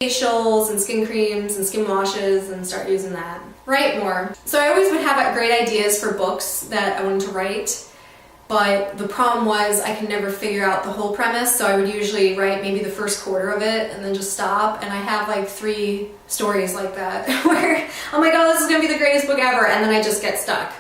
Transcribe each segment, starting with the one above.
facials and skin creams and skin washes and start using that. Write more. So I always would have great ideas for books that I wanted to write, but the problem was I could never figure out the whole premise, so I would usually write maybe the first quarter of it and then just stop, and I have like 3 stories like that where I'm like, oh, this is gonna be the greatest book ever, and then I just get stuck.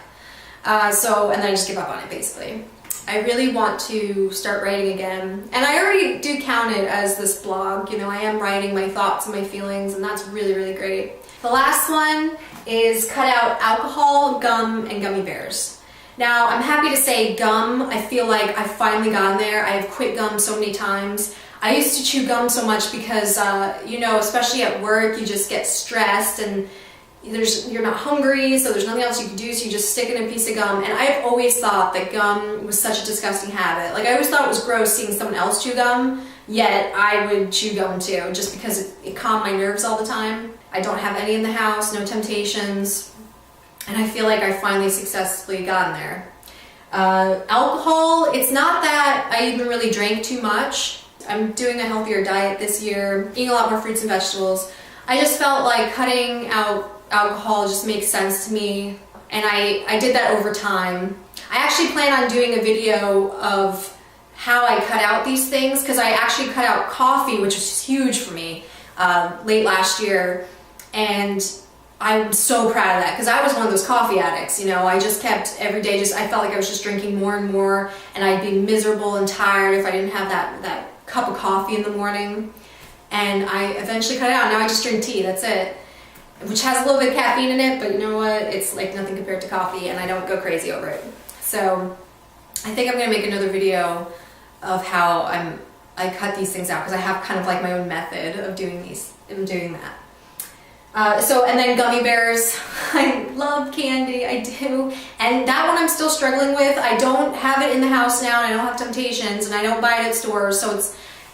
And then I just give up on it, basically. I really want to start writing again, and I already do count it as this blog. You know, I am writing my thoughts and my feelings, and that's really, really great. The last one is cut out alcohol, gum, and gummy bears. Now, I'm happy to say gum, I feel like I've finally gotten there. I've quit gum so many times. I used to chew gum so much because, you know, especially at work, you just get stressed and you're not hungry, so there's nothing else you can do, so you just stick in a piece of gum. And I've always thought that gum was such a disgusting habit. Like, I always thought it was gross seeing someone else chew gum, yet I would chew gum too, just because it calmed my nerves all the time. I don't have any in the house, no temptations, and I feel like I finally successfully gotten there. Alcohol, it's not that I even really drank too much. I'm doing a healthier diet this year, eating a lot more fruits and vegetables. I just felt like cutting out alcohol just makes sense to me, and I did that over time. I actually plan on doing a video of how I cut out these things, because I actually cut out coffee, which was huge for me, late last year, and I'm so proud of that, because I was one of those coffee addicts. You know, I just kept every day, I felt like I was just drinking more and more, and I'd be miserable and tired if I didn't have that cup of coffee in the morning. And I eventually cut it out. Now I just drink tea, that's it. Which has a little bit of caffeine in it, but you know what? It's like nothing compared to coffee, and I don't go crazy over it. So I think I'm gonna make another video of how I cut these things out, because I have kind of like my own method of doing that. And then gummy bears. I love candy, I do. And that one I'm still struggling with. I don't have it in the house now, and I don't have Temptations, and I don't buy it at stores, so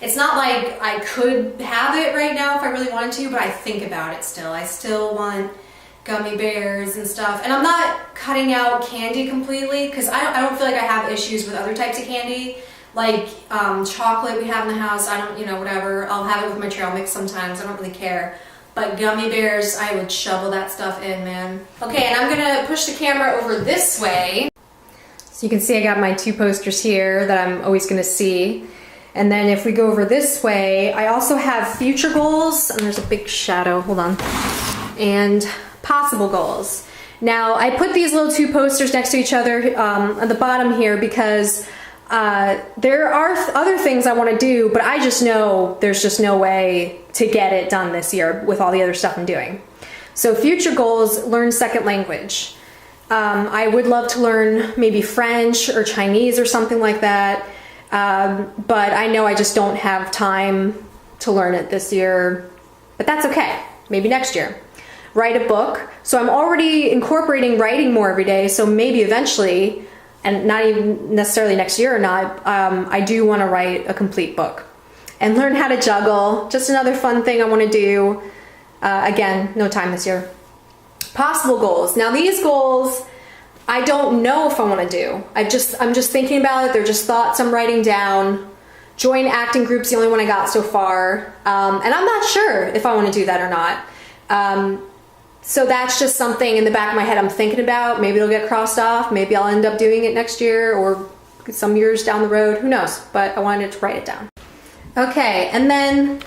it's not like I could have it right now if I really wanted to, but I think about it still. I still want gummy bears and stuff. And I'm not cutting out candy completely, because I don't feel like I have issues with other types of candy. Like chocolate we have in the house, I don't, you know, whatever. I'll have it with my trail mix sometimes, I don't really care. But gummy bears, I would shovel that stuff in, man. Okay, and I'm gonna push the camera over this way. So you can see I got my 2 posters here that I'm always gonna see. And then if we go over this way, I also have future goals, and there's a big shadow, hold on, and possible goals. Now, I put these little 2 posters next to each other at the bottom here because there are other things I want to do, but I just know there's just no way to get it done this year with all the other stuff I'm doing. So future goals, learn second language. I would love to learn maybe French or Chinese or something like that. But I know I just don't have time to learn it this year, but that's okay. Maybe next year. Write a book. So I'm already incorporating writing more every day, so maybe eventually, and not even necessarily next year or not, I do want to write a complete book. And learn how to juggle, just another fun thing I want to do. Again, no time this year. Possible goals. Now these goals, I don't know if I want to do. I'm just thinking about it. They're just thoughts I'm writing down. Join acting groups, the only one I got so far. And I'm not sure if I want to do that or not. So that's just something in the back of my head I'm thinking about. Maybe it'll get crossed off. Maybe I'll end up doing it next year or some years down the road. Who knows? But I wanted to write it down. Okay, and then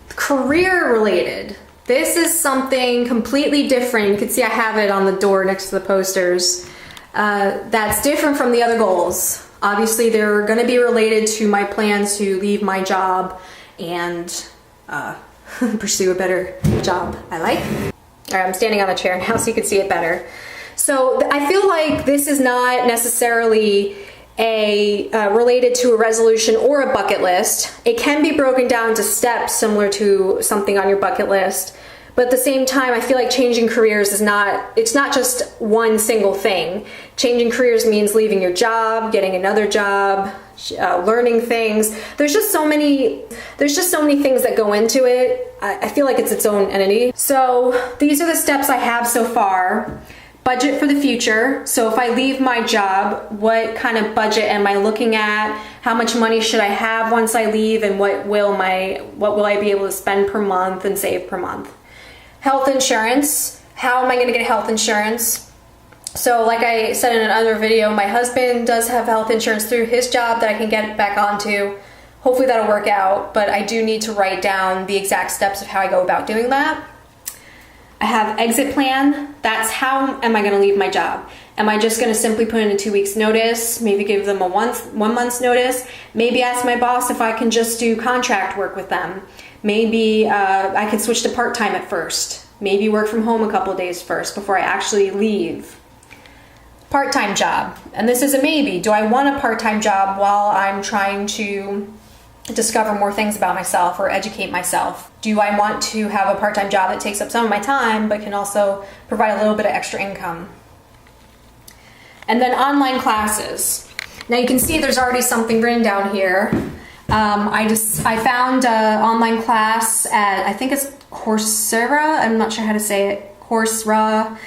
career related. This is something completely different. You can see I have it on the door next to the posters. That's different from the other goals. Obviously, they're going to be related to my plans to leave my job and pursue a better job I like. All right, I'm standing on a chair now so you can see it better. So I feel like this is not necessarily related to a resolution or a bucket list. It can be broken down to steps similar to something on your bucket list. But at the same time, I feel like changing careers it's not just one single thing. Changing careers means leaving your job, getting another job, learning things. There's just so many things that go into it. I feel like it's its own entity. So these are the steps I have so far. budget for the future. So if I leave my job, what kind of budget am I looking at? How much money should I have once I leave, and what will I be able to spend per month and save per month? Health insurance. How am I going to get health insurance? So like I said in another video, my husband does have health insurance through his job that I can get back onto. Hopefully that'll work out, but I do need to write down the exact steps of how I go about doing that. I have exit plan. That's how am I going to leave my job? Am I just going to simply put in a 2 weeks notice, maybe give them a 1 month's notice, maybe ask my boss if I can just do contract work with them. Maybe I can switch to part-time at first. Maybe work from home a couple of days first before I actually leave. Part-time job. And this is a maybe. Do I want a part-time job while I'm trying to discover more things about myself or educate myself? Do I want to have a part-time job that takes up some of my time but can also provide a little bit of extra income? And then online classes. Now you can see there's already something written down here. I found an online class at, I think it's Coursera, I'm not sure how to say it, Coursera.org.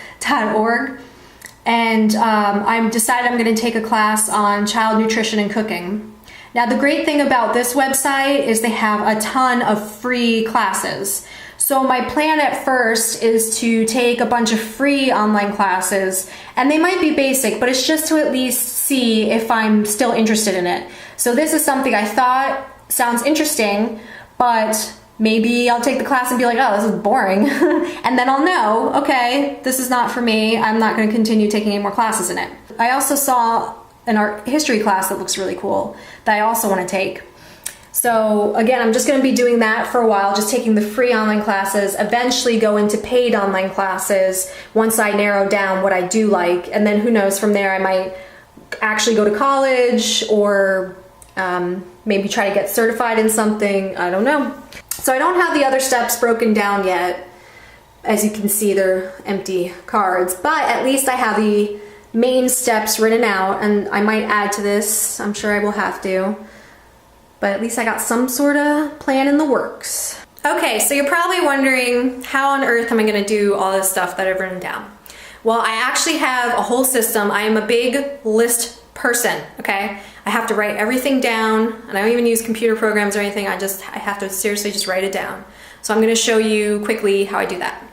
And I've decided I'm going to take a class on child nutrition and cooking. Now the great thing about this website is they have a ton of free classes. So my plan at first is to take a bunch of free online classes, and they might be basic, but it's just to at least see if I'm still interested in it. So this is something I thought sounds interesting, but maybe I'll take the class and be like, oh, this is boring. And then I'll know, okay, this is not for me. I'm not going to continue taking any more classes in it. I also saw an art history class that looks really cool that I also want to take. So again, I'm just going to be doing that for a while, just taking the free online classes, eventually go into paid online classes once I narrow down what I do like. And then who knows, from there I might actually go to college or maybe try to get certified in something. I don't know. So I don't have the other steps broken down yet. As you can see, they're empty cards, but at least I have the main steps written out, and I might add to this. I'm sure I will have to, but at least I got some sort of plan in the works. Okay, so you're probably wondering, how on earth am I going to do all this stuff that I've written down? Well, I actually have a whole system. I am a big list person, okay? I have to write everything down, and I don't even use computer programs or anything. I have to seriously just write it down. So I'm going to show you quickly how I do that.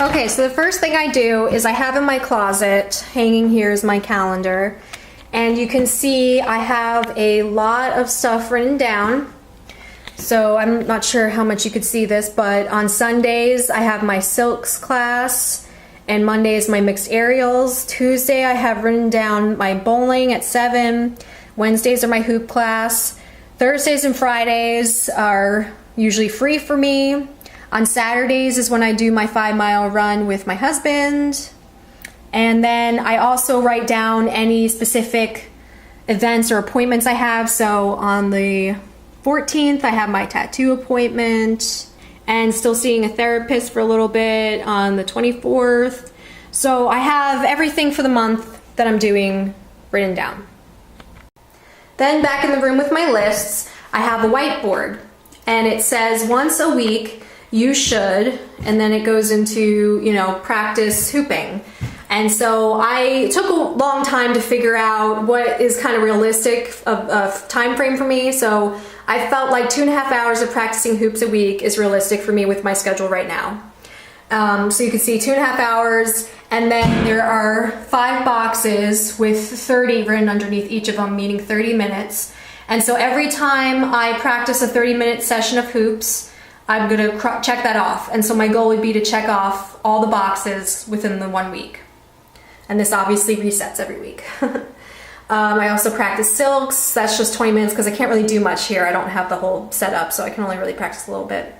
Okay, so the first thing I do is I have in my closet, hanging here is my calendar, and you can see I have a lot of stuff written down. So I'm not sure how much you could see this, but on Sundays I have my silks class, and Monday is my mixed aerials. Tuesday I have written down my bowling at 7. Wednesdays are my hoop class. Thursdays and Fridays are usually free for me. On Saturdays is when I do my 5-mile run with my husband. And then I also write down any specific events or appointments I have. So on the 14th, I have my tattoo appointment and still seeing a therapist for a little bit on the 24th. So I have everything for the month that I'm doing written down. Then back in the room with my lists, I have a whiteboard, and it says once a week you should, and then it goes into, you know, practice hooping. And so I took a long time to figure out what is kind of realistic of time frame for me. So I felt like 2.5 hours of practicing hoops a week is realistic for me with my schedule right now. So you can see 2.5 hours, and then there are 5 boxes with 30 written underneath each of them, meaning 30 minutes. And so every time I practice a 30-minute session of hoops, I'm gonna check that off. And so my goal would be to check off all the boxes within the 1 week. And this obviously resets every week. I also practice silks. That's just 20 minutes because I can't really do much here. I don't have the whole setup, so I can only really practice a little bit.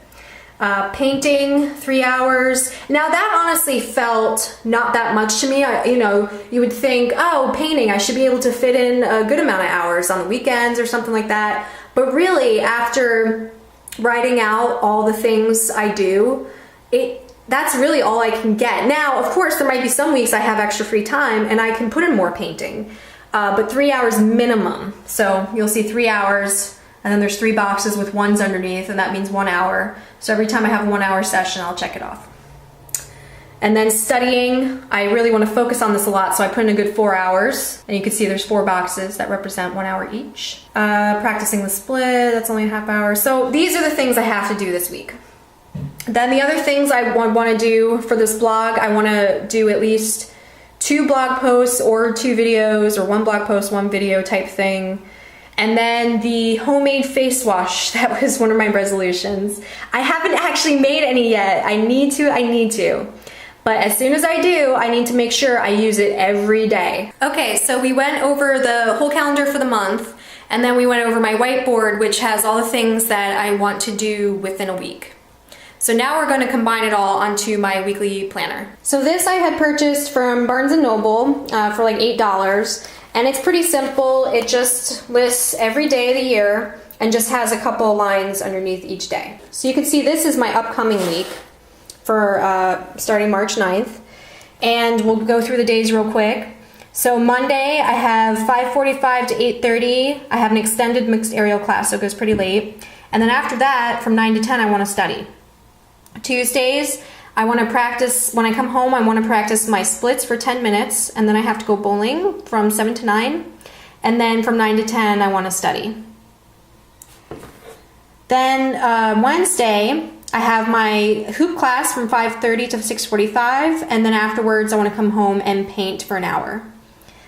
Painting, 3 hours. Now that honestly felt not that much to me. You know, you would think, oh, painting, I should be able to fit in a good amount of hours on the weekends or something like that. But really, after writing out all the things I do, that's really all I can get. Now, of course, there might be some weeks I have extra free time and I can put in more painting, but 3 hours minimum. So you'll see 3 hours, and then there's 3 boxes with ones underneath, and that means 1 hour. So every time I have a 1 hour session, I'll check it off. And then studying, I really want to focus on this a lot, so I put in a good 4 hours. And you can see there's 4 boxes that represent 1 hour each. Practicing the split, that's only a half hour. So these are the things I have to do this week. Then the other things I want to do for this blog, I want to do at least 2 blog posts or 2 videos, or 1 blog post, 1 video type thing. And then the homemade face wash, that was one of my resolutions. I haven't actually made any yet. I need to. But as soon as I do, I need to make sure I use it every day. Okay, so we went over the whole calendar for the month, and then we went over my whiteboard, which has all the things that I want to do within a week. So now we're going to combine it all onto my weekly planner. So this I had purchased from Barnes & Noble for like $8, and it's pretty simple. It just lists every day of the year and just has a couple of lines underneath each day. So you can see this is my upcoming week for starting March 9th, and we'll go through the days real quick. So Monday I have 5:45 to 8:30. I have an extended mixed aerial class, so it goes pretty late. And then after that, from 9 to 10, I want to study. Tuesdays, I want to practice, when I come home, I want to practice my splits for 10 minutes, and then I have to go bowling from 7 to 9. And then from 9 to 10, I want to study. Then Wednesday, I have my hoop class from 5:30 to 6:45, and then afterwards I want to come home and paint for an hour.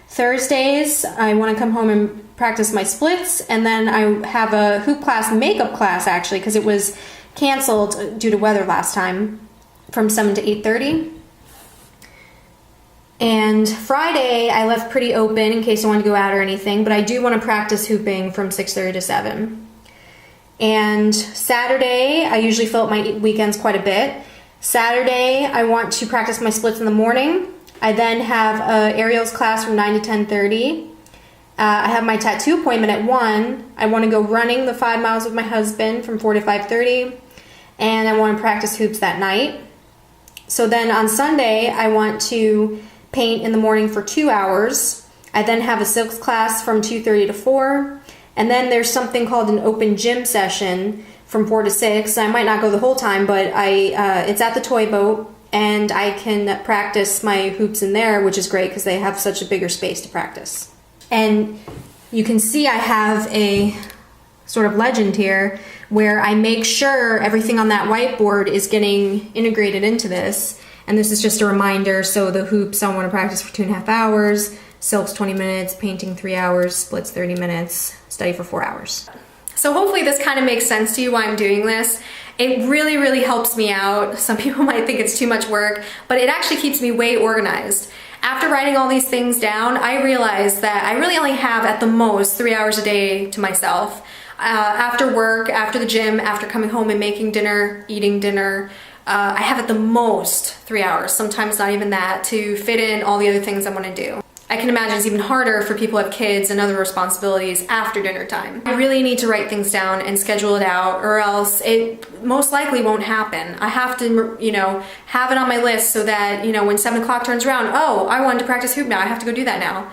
Thursdays, I want to come home and practice my splits, and then I have a hoop class, makeup class actually, because it was canceled due to weather last time, from 7 to 8:30. And Friday, I left pretty open in case I wanted to go out or anything, but I do want to practice hooping from 6:30 to 7. And Saturday, I usually fill up my weekends quite a bit. Saturday, I want to practice my splits in the morning. I then have a aerials class from 9 to 10:30. I have my tattoo appointment at 1. I want to go running the 5 miles with my husband from 4 to 5:30. And I want to practice hoops that night. So then on Sunday, I want to paint in the morning for 2 hours. I then have a silks class from 2:30 to 4. And then there's something called an open gym session from 4 to 6. I might not go the whole time, but it's at the Toy Boat, and I can practice my hoops in there, which is great because they have such a bigger space to practice. And you can see I have a sort of legend here where I make sure everything on that whiteboard is getting integrated into this. And this is just a reminder. So the hoops I want to practice for 2.5 hours, silks 20 minutes, painting 3 hours, splits 30 minutes, study for 4 hours. So hopefully this kind of makes sense to you why I'm doing this. It really, really helps me out. Some people might think it's too much work, but it actually keeps me way organized. After writing all these things down, I realized that I really only have at the most 3 hours a day to myself. After work, after the gym, after coming home and making dinner, eating dinner, I have at the most 3 hours, sometimes not even that, to fit in all the other things I want to do. I can imagine it's even harder for people who have kids and other responsibilities after dinner time. I really need to write things down and schedule it out, or else it most likely won't happen. I have to, have it on my list so that, when 7 o'clock turns around, oh, I wanted to practice hoop now, I have to go do that now.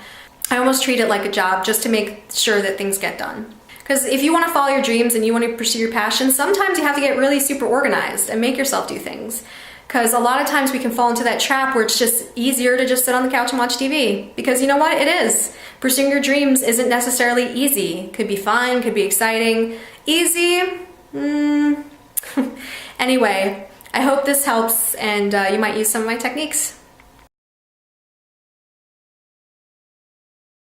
I almost treat it like a job just to make sure that things get done. Because if you want to follow your dreams and you want to pursue your passion, sometimes you have to get really super organized and make yourself do things. Because a lot of times we can fall into that trap where it's just easier to just sit on the couch and watch TV. Because you know what? It is. Pursuing your dreams isn't necessarily easy. Could be fun, could be exciting. Easy? Anyway, I hope this helps and you might use some of my techniques.